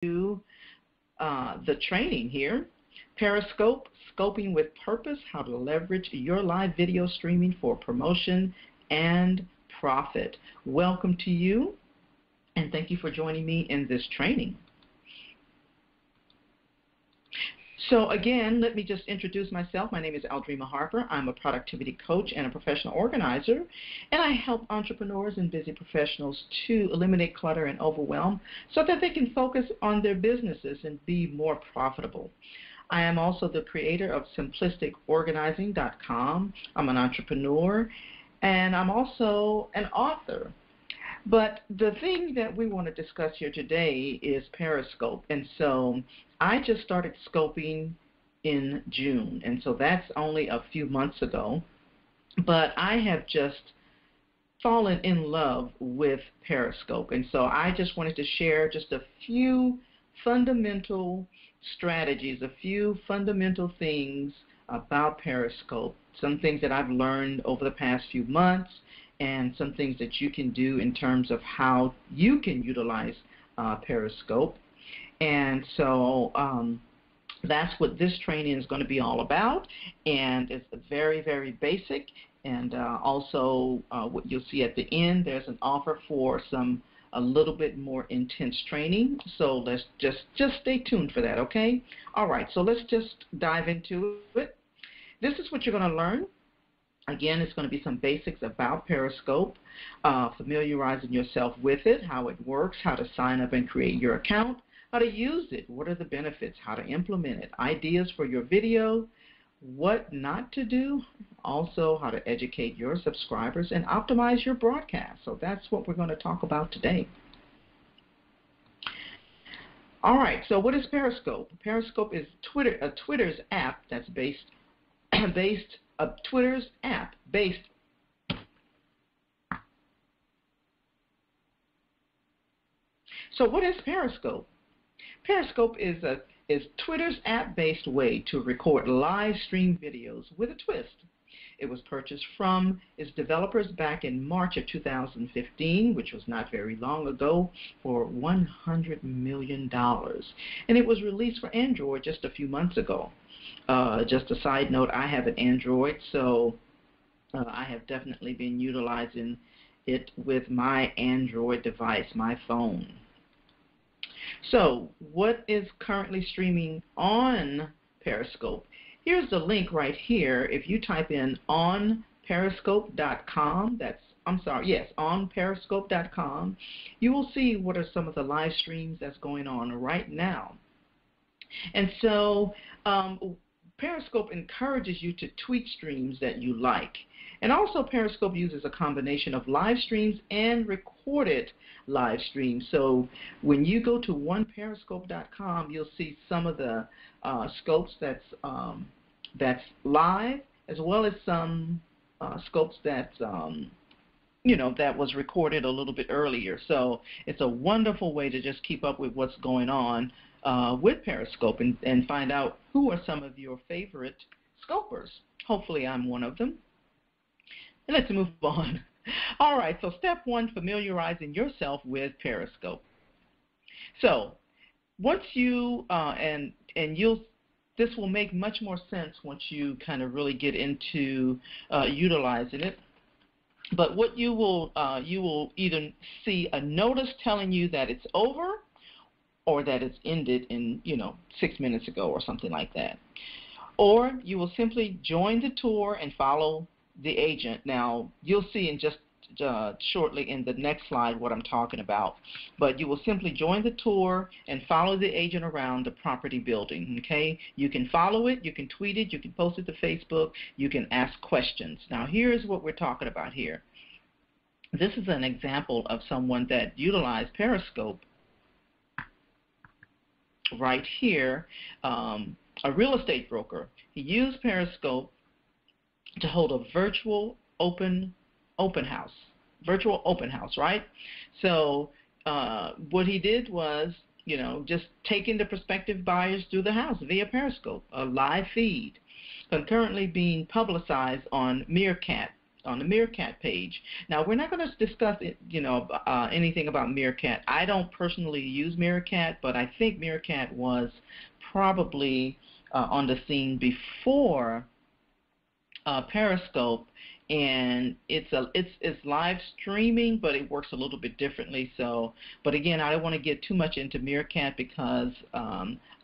the training here, Periscope, Scoping with Purpose, how to leverage your live video streaming for promotion and profit. Welcome to you, and thank you for joining me in this training. So again, let me just introduce myself. My name is Aldrima Harper. I'm a productivity coach and a professional organizer, and I help entrepreneurs and busy professionals to eliminate clutter and overwhelm so that they can focus on their businesses and be more profitable. I am also the creator of SimplisticOrganizing.com. I'm an entrepreneur, and I'm also an author. But the thing that we want to discuss here today is Periscope. And so I just started scoping in June, and so that's only a few months ago. But I have just fallen in love with Periscope. And so I just wanted to share just a few fundamental strategies, a few fundamental things about Periscope, some things that I've learned over the past few months, and some things that you can do in terms of how you can utilize Periscope. And so that's what this training is going to be all about, and it's very, very basic. And also what you'll see at the end, there's an offer for a little bit more intense training. So let's just stay tuned for that, okay? All right, so let's just dive into it. This is what you're going to learn. Again, it's going to be some basics about Periscope, familiarizing yourself with it, how it works, how to sign up and create your account, how to use it, what are the benefits, how to implement it, ideas for your video, what not to do, also how to educate your subscribers and optimize your broadcast. So that's what we're going to talk about today. All right, so what is Periscope? Periscope is Twitter's app that's Twitter's app based. So what is Periscope? Periscope is Twitter's app-based way to record live stream videos with a twist. It was purchased from its developers back in March of 2015, which was not very long ago, for $100 million. And it was released for Android just a few months ago. Just a side note, I have an Android, so I have definitely been utilizing it with my Android device, my phone. So what is currently streaming on Periscope? Here's the link right here. If you type in onperiscope.com, onperiscope.com, you will see what are some of the live streams that's going on right now. And so Periscope encourages you to tweet streams that you like. And also Periscope uses a combination of live streams and recorded live streams. So when you go to oneperiscope.com, you'll see some of the scopes that's live, as well as some scopes that's that was recorded a little bit earlier. So it's a wonderful way to just keep up with what's going on with Periscope and find out who are some of your favorite scopers. Hopefully I'm one of them. And let's move on. All right, so step one, familiarizing yourself with Periscope. So once you, this will make much more sense once you kind of really get into utilizing it. But what you will either see a notice telling you that it's over, or that it's ended in 6 minutes ago or something like that. Or you will simply join the tour and follow the agent. Now you'll see in just shortly in the next slide what I'm talking about. But you will simply join the tour and follow the agent around the property building. Okay? You can follow it, you can tweet it, you can post it to Facebook, you can ask questions. Now here's what we're talking about here. This is an example of someone that utilized Periscope right here, a real estate broker. He used Periscope to hold a virtual open house, right? So what he did was, just taking the prospective buyers through the house via Periscope, a live feed, concurrently being publicized on Meerkat on the Meerkat page. Now, we're not going to discuss anything about Meerkat. I don't personally use Meerkat, but I think Meerkat was probably on the scene before Periscope, and it's live streaming, but it works a little bit differently. So, but again, I don't want to get too much into Meerkat because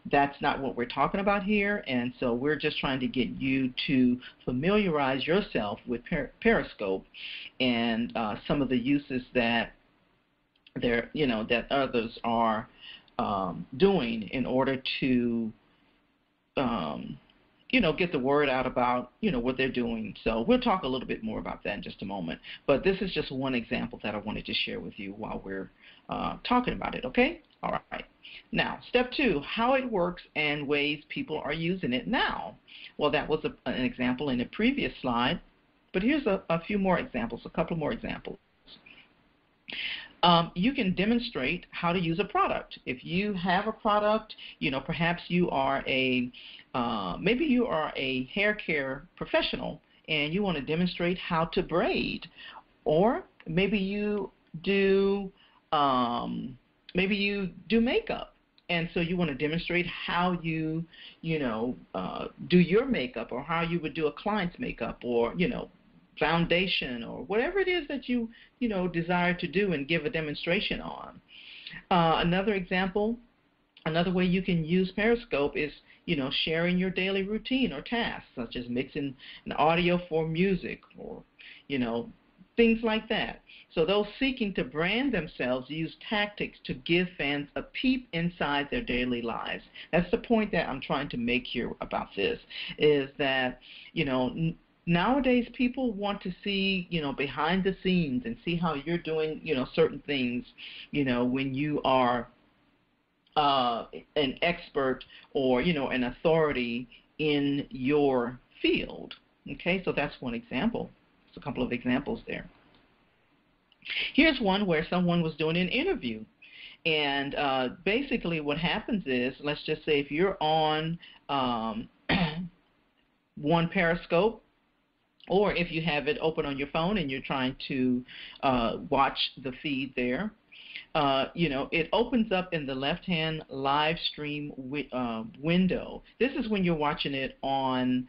that's not what we're talking about here, and so we're just trying to get you to familiarize yourself with Periscope and some of the uses that that others are doing in order to get the word out about, what they're doing. So we'll talk a little bit more about that in just a moment. But this is just one example that I wanted to share with you while we're talking about it, okay? All right. Now, step 2, how it works and ways people are using it now. Well, that was an example in the previous slide, but here's a few more examples, a couple more examples. You can demonstrate how to use a product. If you have a product, perhaps you are maybe you are a hair care professional and you want to demonstrate how to braid, or maybe you do makeup, and so you want to demonstrate how you do your makeup, or how you would do a client's makeup, or foundation, or whatever it is that you desire to do and give a demonstration on. Another example, another way you can use Periscope is sharing your daily routine or tasks, such as mixing an audio for music, or things like that. So those seeking to brand themselves use tactics to give fans a peep inside their daily lives. That's the point that I'm trying to make here about this, is that nowadays people want to see behind the scenes and see how you're doing certain things when you are an expert, or an authority in your field. Okay, so that's one example. It's a couple of examples there. Here's one where someone was doing an interview, and basically what happens is, let's just say if you're on one Periscope, or if you have it open on your phone and you're trying to watch the feed there, it opens up in the left-hand live stream window. This is when you're watching it on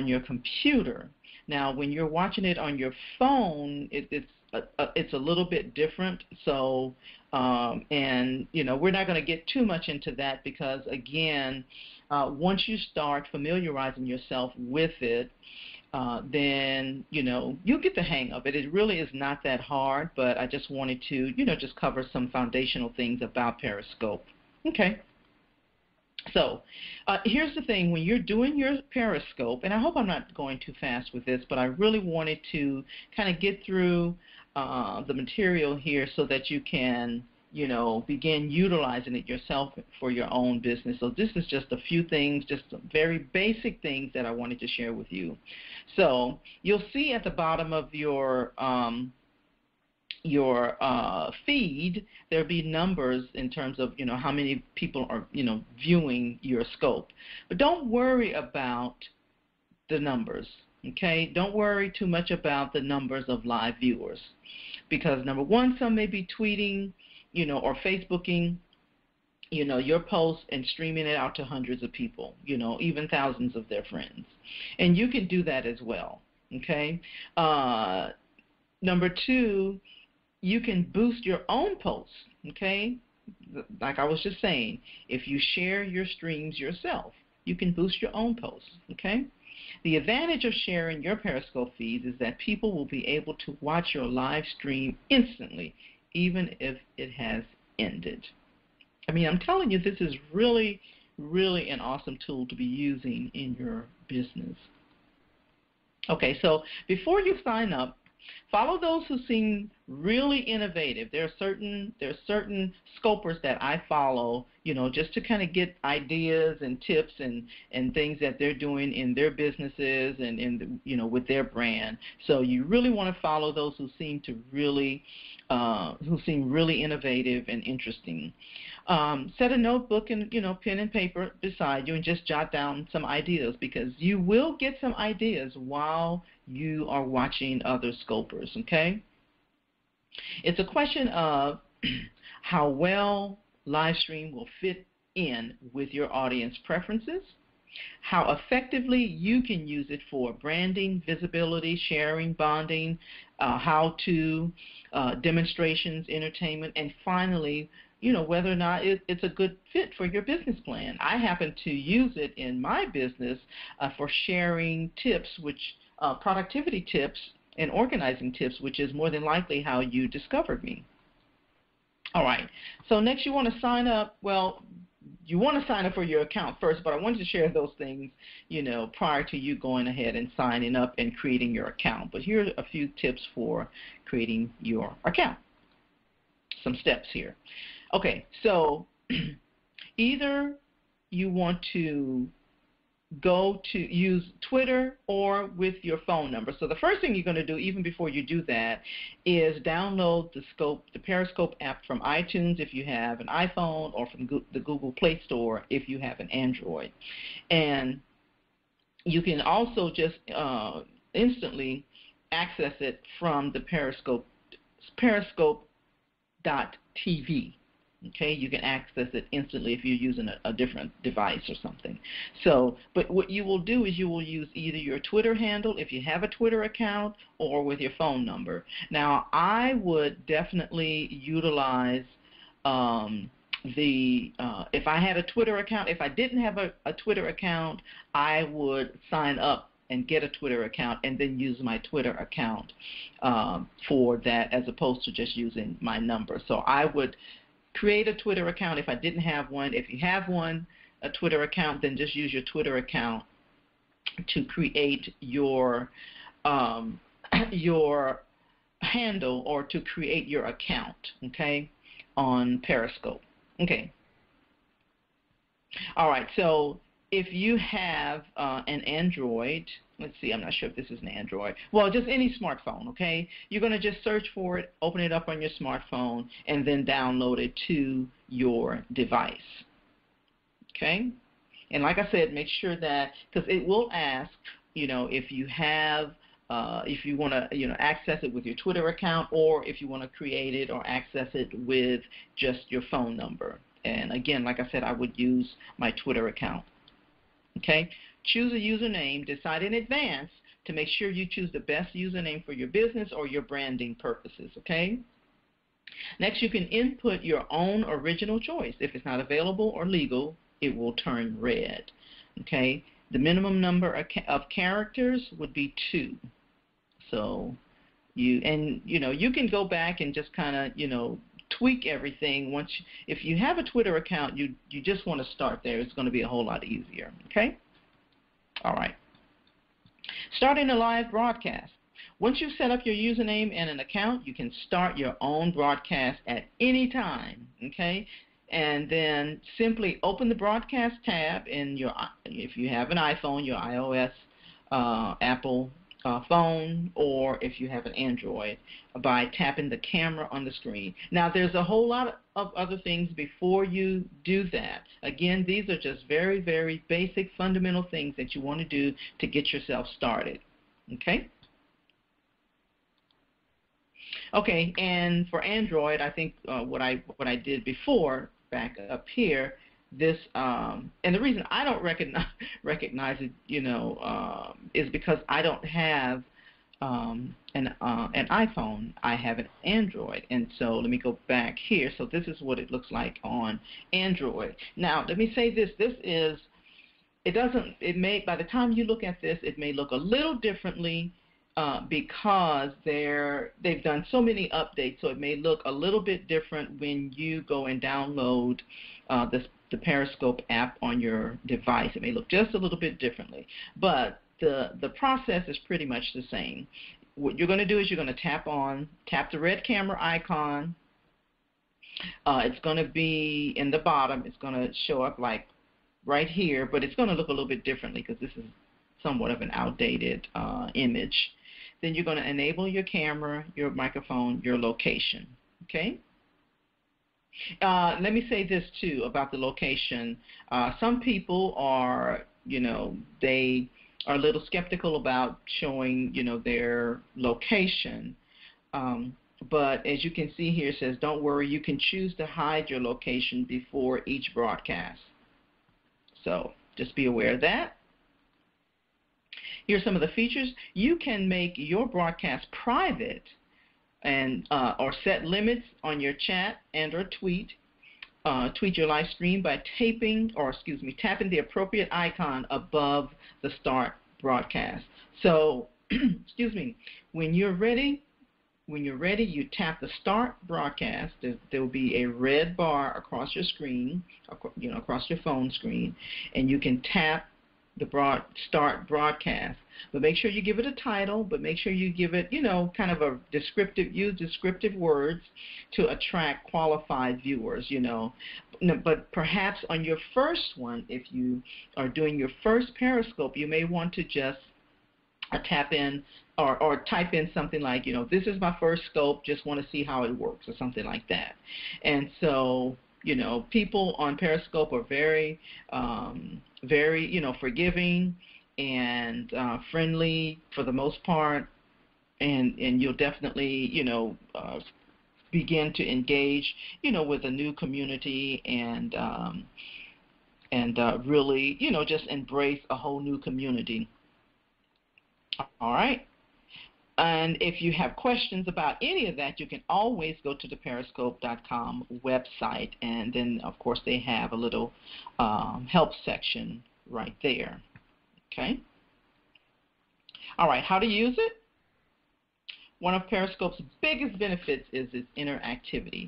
your computer. Now, when you're watching it on your phone, it's a little bit different. So, and we're not going to get too much into that because, again, once you start familiarizing yourself with it, then you'll get the hang of it. It really is not that hard, but I just wanted to just cover some foundational things about Periscope. Okay. So here's the thing, when you're doing your Periscope, and I hope I'm not going too fast with this, but I really wanted to kind of get through the material here so that you can begin utilizing it yourself for your own business. So this is just a few things, just some very basic things that I wanted to share with you. So you'll see at the bottom of your feed, there'll be numbers in terms of how many people are viewing your scope. But don't worry about the numbers. Okay, don't worry too much about the numbers of live viewers, because number one, some may be tweeting or Facebooking, your post and streaming it out to hundreds of people, even thousands of their friends. And you can do that as well, okay? Number two, you can boost your own posts, okay? Like I was just saying, if you share your streams yourself, you can boost your own posts, okay? The advantage of sharing your Periscope feeds is that people will be able to watch your live stream instantly, even if it has ended. I mean, I'm telling you, this is really, really an awesome tool to be using in your business. Okay, so before you sign up, follow those who seem really innovative. There are certain scopers that I follow, just to kind of get ideas and tips and things that they're doing in their businesses and in with their brand. So you really want to follow those who seem really innovative and interesting. Set a notebook and, pen and paper beside you and just jot down some ideas, because you will get some ideas while you are watching other scopers, okay? It's a question of how well live stream will fit in with your audience preferences, how effectively you can use it for branding, visibility, sharing, bonding, how-to, demonstrations, entertainment, and finally, whether or not it's a good fit for your business plan. I happen to use it in my business for sharing tips, productivity tips and organizing tips, which is more than likely how you discovered me. All right, so next you want to sign up. Well, you want to sign up for your account first, but I wanted to share those things, prior to you going ahead and signing up and creating your account. But here are a few tips for creating your account. Some steps here. Okay, so either you want to go to use Twitter or with your phone number. So the first thing you're going to do, even before you do that, is download the Periscope app from iTunes if you have an iPhone, or from the Google Play Store if you have an Android. And you can also just instantly access it from the Periscope.tv. Okay, you can access it instantly if you're using a different device or something. So, but what you will do is you will use either your Twitter handle, if you have a Twitter account, or with your phone number. Now, I would definitely utilize if I had a Twitter account. If I didn't have a Twitter account, I would sign up and get a Twitter account and then use my Twitter account for that, as opposed to just using my number. So I would create a Twitter account if I didn't have one. If you have a Twitter account, then just use your Twitter account to create your handle, or to create your account, okay, on Periscope. Okay. All right, so if you have an Android, let's see, I'm not sure if this is an Android. Well, just any smartphone, okay? You're going to just search for it, open it up on your smartphone, and then download it to your device, okay? And like I said, make sure that, because it will ask, if you have, if you want to, access it with your Twitter account, or if you want to create it or access it with just your phone number. And again, like I said, I would use my Twitter account. Okay, choose a username. Decide in advance to make sure you choose the best username for your business or your branding purposes, okay? Next, you can input your own original choice. If it's not available or legal, it will turn red, okay? The minimum number of characters would be 2. So you can go back and just kind of, tweak everything. If you have a Twitter account, you just want to start there. It's going to be a whole lot easier, okay? All right. Starting a live broadcast. Once you've set up your username and an account, you can start your own broadcast at any time, okay? And then simply open the broadcast tab in if you have an iPhone, your iOS, Apple phone, or if you have an Android, by tapping the camera on the screen. Now, there's a whole lot of other things before you do that. Again, these are just very, very basic, fundamental things that you want to do to get yourself started. Okay? Okay, and for Android, I think what I did before, back up here, this and the reason I don't recognize it, is because I don't have an iPhone. I have an Android, and so let me go back here. So this is what it looks like on Android. Now, let me say this: by the time you look at this, it may look a little differently because they've done so many updates. So it may look a little bit different when you go and download the Periscope app on your device. It may look just a little bit differently, but the process is pretty much the same. What you're going to do is you're going to tap the red camera icon. It's going to be in the bottom. It's going to show up like right here, but it's going to look a little bit differently because this is somewhat of an outdated image. Then you're going to enable your camera, your microphone, your location. Okay? Let me say this too about the location. Some people are, they are a little skeptical about showing, their location. But as you can see here, it says, don't worry, you can choose to hide your location before each broadcast. So just be aware of that. Here are some of the features. You can make your broadcast private and or set limits on your chat and or tweet. Tweet your live stream by tapping the appropriate icon above the start broadcast. So, when you're ready, you tap the start broadcast. There will be a red bar across your screen, across your phone screen, and you can tap the start broadcast. But make sure you give it a title, but make sure you give it, kind of use descriptive words to attract qualified viewers, But perhaps on your first one, if you are doing your first Periscope, you may want to just tap in or type in something like, this is my first scope, just want to see how it works, or something like that. And so, people on Periscope are very, very, forgiving and friendly for the most part, and you'll definitely, begin to engage, with a new community and really, just embrace a whole new community. All right. And if you have questions about any of that, you can always go to the Periscope.com website, and then, of course, they have a little help section right there. Okay? All right, how to use it? One of Periscope's biggest benefits is its interactivity.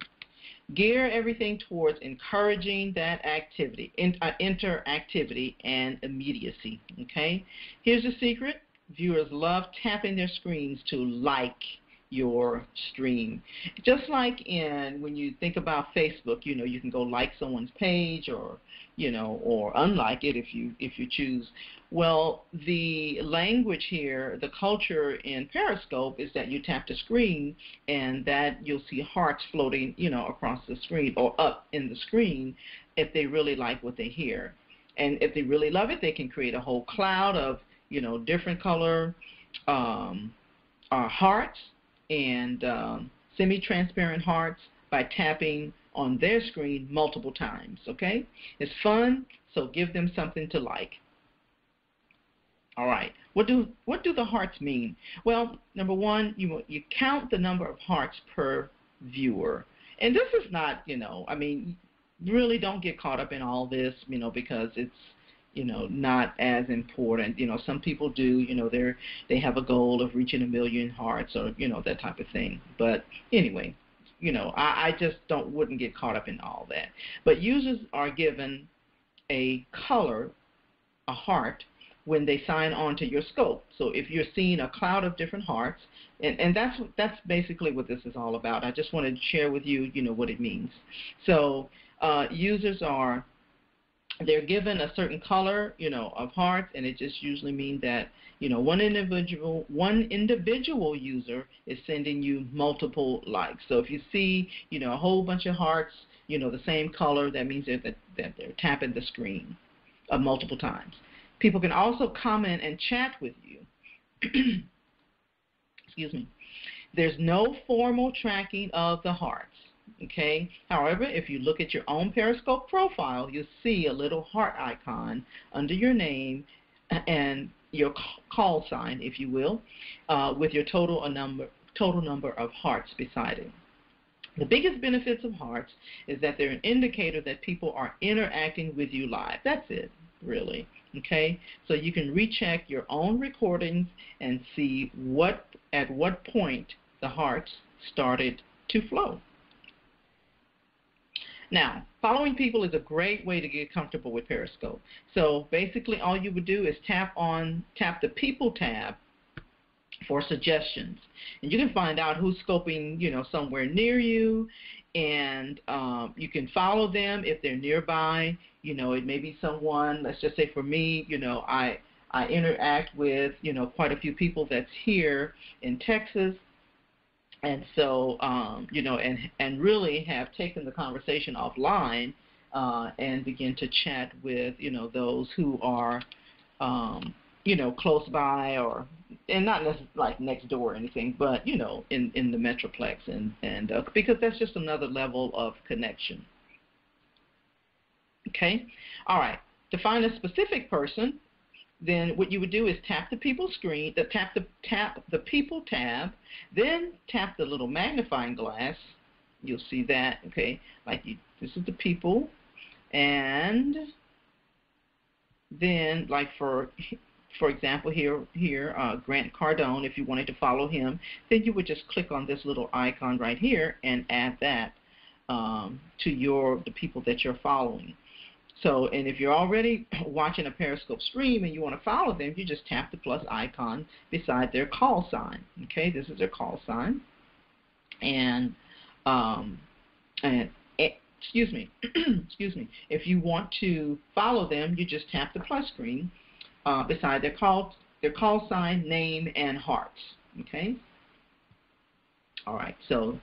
Gear everything towards encouraging that activity, interactivity and immediacy. Okay? Here's the secret. Viewers love tapping their screens to like your stream. Just like when you think about Facebook, you can go like someone's page or unlike it if you choose. Well, the language here, the culture in Periscope is that you tap the screen and that you'll see hearts floating, across the screen or up in the screen if they really like what they hear. And if they really love it, they can create a whole cloud of different color hearts and semi-transparent hearts by tapping on their screen multiple times, okay? It's fun, so give them something to like. All right, what do the hearts mean? Well, number one, you count the number of hearts per viewer. And this is not, really don't get caught up in all this, because it's, not as important. Some people do, they have a goal of reaching 1 million hearts or, that type of thing. But anyway, I just wouldn't get caught up in all that. But users are given a color, a heart, when they sign on to your scope. So if you're seeing a cloud of different hearts, and that's basically what this is all about. I just wanted to share with you, what it means. So users they're given a certain color, of hearts, and it just usually means that, one individual user is sending you multiple likes. So if you see, a whole bunch of hearts, the same color, that means that they're tapping the screen multiple times. People can also comment and chat with you. Excuse me. There's no formal tracking of the hearts. Okay. However, if you look at your own Periscope profile, you'll see a little heart icon under your name and your call sign, if you will, with your total number of hearts beside it. The biggest benefits of hearts is that they're an indicator that people are interacting with you live. That's it, really. Okay. So you can recheck your own recordings and see at what point the hearts started to flow. Now, following people is a great way to get comfortable with Periscope. So basically all you would do is tap the People tab for suggestions. And you can find out who's scoping, somewhere near you, and you can follow them if they're nearby. It may be someone, let's just say for me, I interact with, quite a few people that's here in Texas. And so, and really have taken the conversation offline and begin to chat with, those who are, close by and not necessarily like next door or anything, but, in the Metroplex and because that's just another level of connection. Okay? All right. To find a specific person, then what you would do is tap the people screen, tap the people tab, then tap the little magnifying glass. You'll see that, okay? This is the people, and then like for example here Grant Cardone, if you wanted to follow him, then you would just click on this little icon right here and add that to the people that you're following. So, and if you're already watching a Periscope stream and you want to follow them, you just tap the plus icon beside their call sign. Okay, this is their call sign. And excuse me, excuse me. If you want to follow them, you just tap the plus screen beside their call sign, name, and hearts. Okay. All right. So